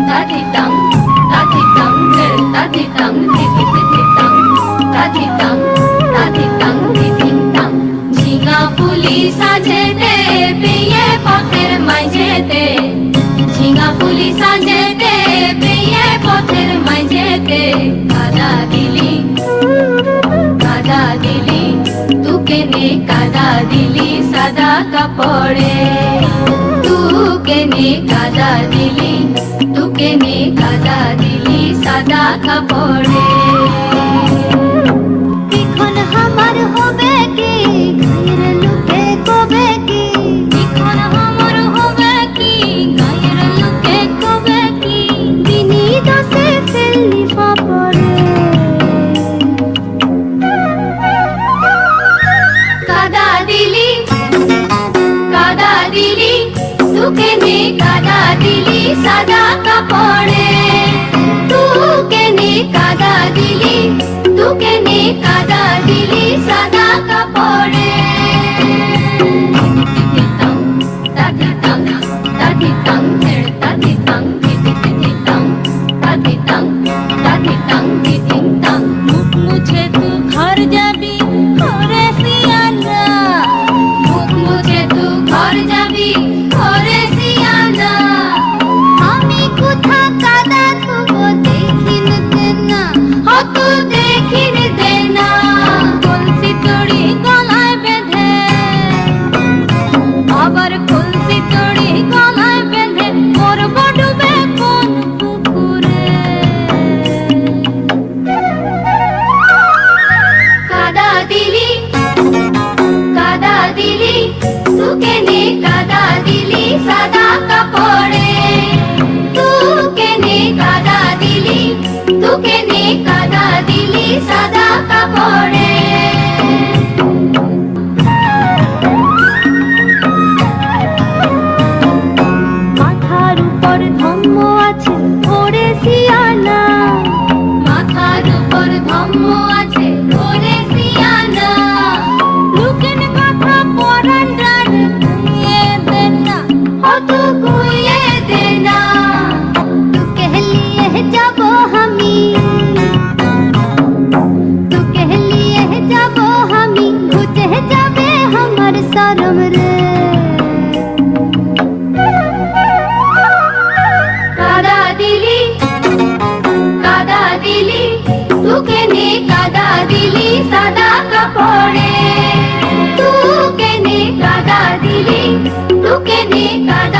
তাধিতাং তাধিতাং তাধিতাং তিতিতাং তাধিতাং তাধিতাং তিতিতাং ঝিঙা ফুলি সাজেতে পেয়ে পথের মাঝেতে ঝিঙা ফুলি সাজেতে পেয়ে পথের মাঝেতে কাদা দিলি তুকে নে কাদা দিলি সাদা কাপড়ে তুকে নে কাদা দিলি তুকে নে কাদা দিলি সাদা কাপড়ে এখন আমার হবে কি গায়ের লোকে কবে কি এখন আমার হবে কি গায়ের লোকে কবে কি বিনি দশে ফেললি পাপড়ে কাদা দিলি তুকে নে কাদা দিলি সাদা কাপড়ে তুকে নে কাদা দিলি তুকে নে কাদা দিলি সাদা কাপড়ে তাধিতাং তাধিতাং তাধিতাং তিতিতাং তাধিতাং তাধিতাং তিতিতাং মুখ মুছে তু ঘর যাবি ওরে সিয়ানা মুখ মুছে তু ঘর যাবি ওরে সিয়ানা আমি কোথা কাদা থুবো দেখিন না হত দেখির দেনা কলসি তড়ি গলায় বেঁধে আবার কলসি তড়ি গলায় বেঁধে করব ডুবে কোন পুকুরে কাদা দিলি তুকে নে কাদা দিলি সাদা কাপড়ে তুকে নে কাদা দিলি তুকে নে কাদা দিলি সাদা কাপড়ে মাথার উপর ধম্ম আছে ওরে সিয়ানা মাথার উপর ধম্ম আছে ওরে সিয়ানা লুকেন কথা পরান রান কুইয়ে দেন না হত কুইয়ে দেনা तू कह लिए जब हमी तू कह लिए जब हमी बुझे जाबे हमर शरम रे কাদা দিলি তুকে নে কাদা দিলি সাদা কাপড়ে তুকে নে কাদা দিলি তুকে নে কাদা